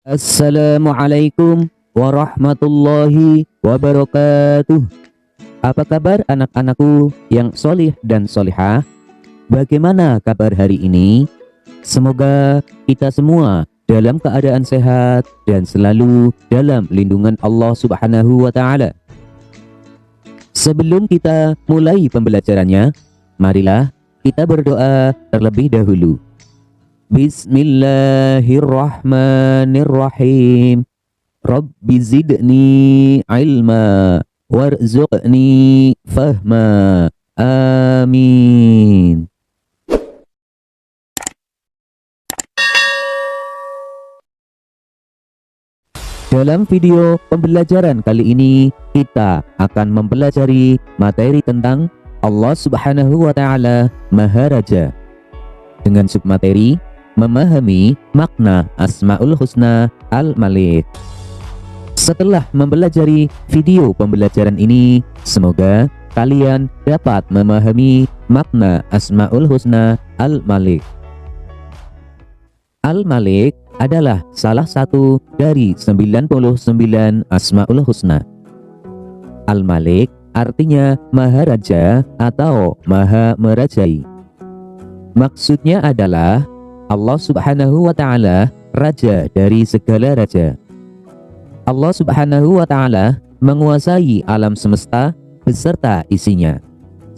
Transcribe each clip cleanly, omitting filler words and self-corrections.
Assalamualaikum warahmatullahi wabarakatuh. Apa kabar anak-anakku yang solih dan solihah? Bagaimana kabar hari ini? Semoga kita semua dalam keadaan sehat dan selalu dalam lindungan Allah Subhanahu wa Ta'ala. Sebelum kita mulai pembelajarannya, marilah kita berdoa terlebih dahulu. Bismillahirrahmanirrahim. Rabbi zidni ilma warzuqni fahma. Amin. Dalam video pembelajaran kali ini, kita akan mempelajari materi tentang Allah Subhanahu wa Ta'ala Maharaja dengan submateri memahami makna Asmaul Husna Al-Malik. Setelah mempelajari video pembelajaran ini, semoga kalian dapat memahami makna Asmaul Husna Al-Malik. Al-Malik adalah salah satu dari 99 Asmaul Husna. Al-Malik artinya Maharaja atau Maha Merajai. Maksudnya adalah Allah Subhanahu wa Ta'ala Raja dari segala raja. Allah Subhanahu wa Ta'ala menguasai alam semesta beserta isinya,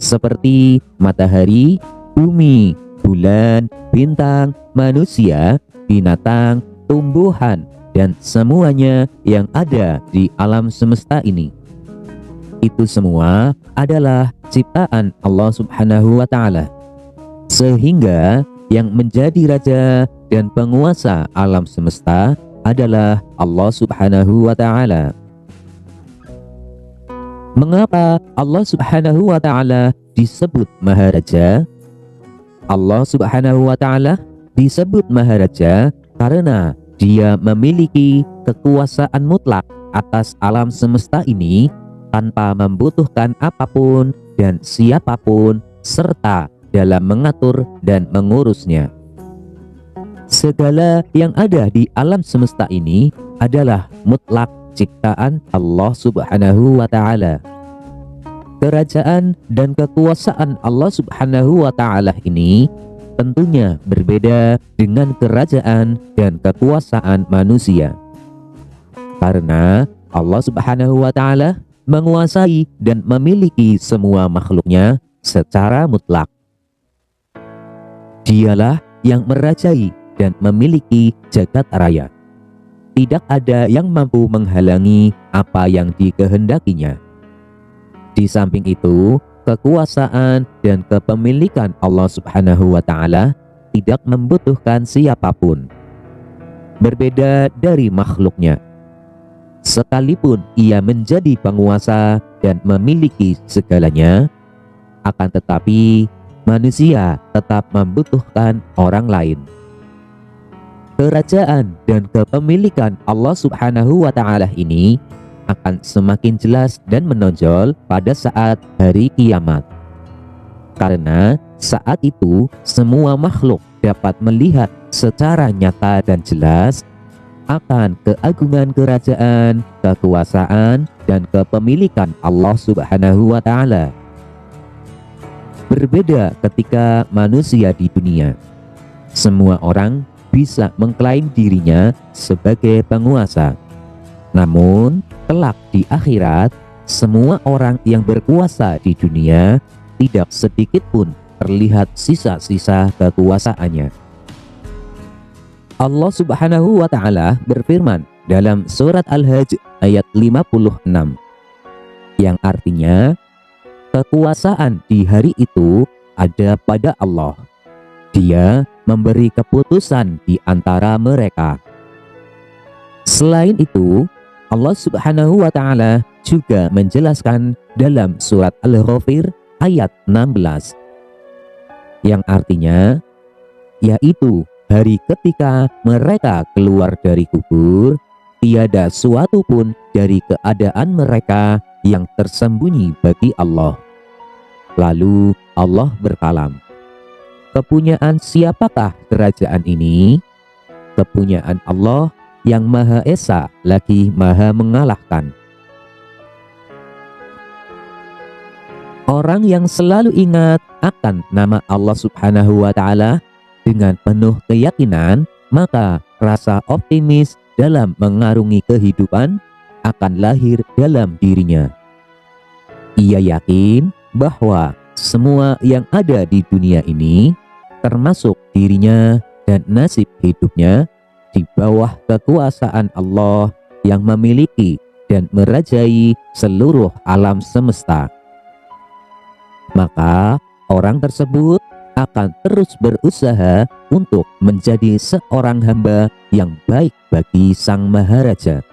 seperti matahari, bumi, bulan, bintang, manusia, binatang, tumbuhan, dan semuanya yang ada di alam semesta ini. Itu semua adalah ciptaan Allah Subhanahu wa Ta'ala. Sehingga yang menjadi raja dan penguasa alam semesta adalah Allah Subhanahu wa Ta'ala. Mengapa Allah Subhanahu wa Ta'ala disebut Maharaja? Allah Subhanahu wa Ta'ala disebut Maharaja karena Dia memiliki kekuasaan mutlak atas alam semesta ini tanpa membutuhkan apapun dan siapapun serta dalam mengatur dan mengurusnya. Segala yang ada di alam semesta ini adalah mutlak ciptaan Allah Subhanahu wa Ta'ala. Kerajaan dan kekuasaan Allah Subhanahu wa Ta'ala ini tentunya berbeda dengan kerajaan dan kekuasaan manusia. Karena Allah Subhanahu wa Ta'ala menguasai dan memiliki semua makhluknya secara mutlak. Dialah yang merajai dan memiliki jagat raya. Tidak ada yang mampu menghalangi apa yang dikehendakinya. Di samping itu, kekuasaan dan kepemilikan Allah Subhanahu wa Ta'ala tidak membutuhkan siapapun. Berbeda dari makhluknya. Sekalipun ia menjadi penguasa dan memiliki segalanya, akan tetapi manusia tetap membutuhkan orang lain. Kerajaan dan kepemilikan Allah Subhanahu wa Ta'ala ini akan semakin jelas dan menonjol pada saat hari kiamat. Karena saat itu semua makhluk dapat melihat secara nyata dan jelas akan keagungan kerajaan, kekuasaan, dan kepemilikan Allah Subhanahu wa Ta'ala. Berbeda ketika manusia di dunia. Semua orang bisa mengklaim dirinya sebagai penguasa. Namun, kelak di akhirat, semua orang yang berkuasa di dunia tidak sedikit pun terlihat sisa-sisa kekuasaannya. Allah Subhanahu wa Ta'ala berfirman dalam surat Al-Hajj ayat 56 yang artinya kekuasaan di hari itu ada pada Allah. Dia memberi keputusan di antara mereka. Selain itu, Allah Subhanahu wa Ta'ala juga menjelaskan dalam surat Al-Ghafir ayat 16 yang artinya yaitu hari ketika mereka keluar dari kubur, tiada suatu pun dari keadaan mereka yang tersembunyi bagi Allah. Lalu Allah berkalam, kepunyaan siapakah kerajaan ini? Kepunyaan Allah yang Maha Esa lagi Maha mengalahkan. Orang yang selalu ingat akan nama Allah Subhanahu wa Ta'ala dengan penuh keyakinan, maka rasa optimis dalam mengarungi kehidupan akan lahir dalam dirinya. Ia yakin bahwa semua yang ada di dunia ini, termasuk dirinya dan nasib hidupnya, di bawah kekuasaan Allah yang memiliki dan merajai seluruh alam semesta. Maka orang tersebut akan terus berusaha untuk menjadi seorang hamba yang baik bagi Sang Maharaja.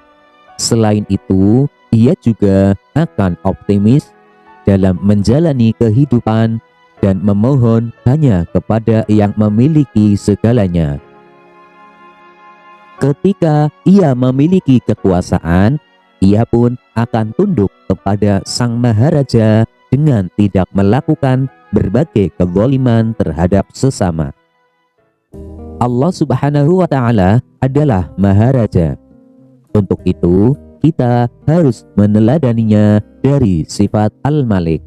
Selain itu, ia juga akan optimis dalam menjalani kehidupan dan memohon hanya kepada yang memiliki segalanya. Ketika ia memiliki kekuasaan, ia pun akan tunduk kepada Sang Maharaja dengan tidak melakukan berbagai kezaliman terhadap sesama. Allah Subhanahu wa Ta'ala adalah Maharaja. Untuk itu, kita harus meneladaninya dari sifat Al-Malik.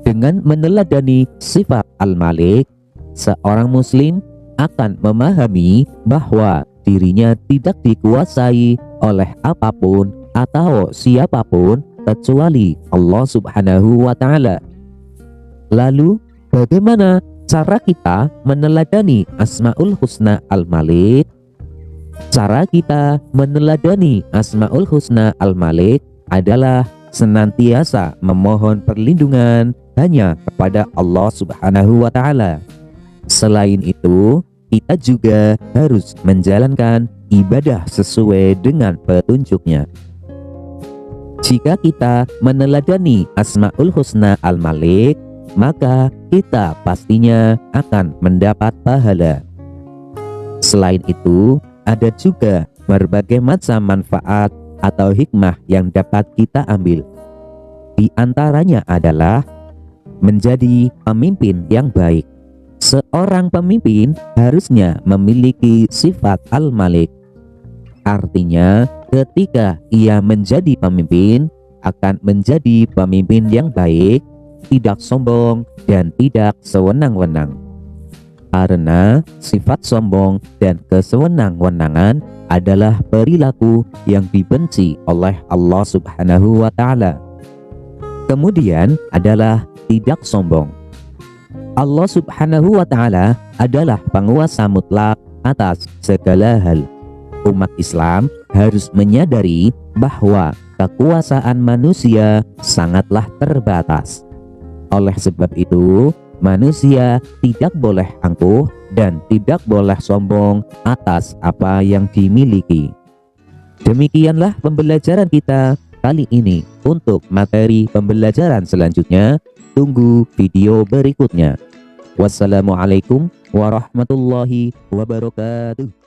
Dengan meneladani sifat Al-Malik, seorang muslim akan memahami bahwa dirinya tidak dikuasai oleh apapun atau siapapun kecuali Allah Subhanahu wa Ta'ala. Lalu, bagaimana cara kita meneladani Asmaul Husna Al-Malik? Cara kita meneladani Asmaul Husna Al-Malik adalah senantiasa memohon perlindungan hanya kepada Allah Subhanahu wa Ta'ala. Selain itu, kita juga harus menjalankan ibadah sesuai dengan petunjuknya. Jika kita meneladani Asmaul Husna Al-Malik, maka kita pastinya akan mendapat pahala. Selain itu, ada juga berbagai macam manfaat atau hikmah yang dapat kita ambil. Di antaranya adalah menjadi pemimpin yang baik. Seorang pemimpin harusnya memiliki sifat Al-Malik. Artinya, ketika ia menjadi pemimpin, akan menjadi pemimpin yang baik, tidak sombong, dan tidak sewenang-wenang. Karena sifat sombong dan kesewenang-wenangan adalah perilaku yang dibenci oleh Allah Subhanahu wa Ta'ala. Kemudian adalah tidak sombong. Allah Subhanahu wa Ta'ala adalah penguasa mutlak atas segala hal. Umat Islam harus menyadari bahwa kekuasaan manusia sangatlah terbatas. Oleh sebab itu, manusia tidak boleh angkuh dan tidak boleh sombong atas apa yang dimiliki. Demikianlah pembelajaran kita kali ini. Untuk materi pembelajaran selanjutnya, tunggu video berikutnya. Wassalamualaikum warahmatullahi wabarakatuh.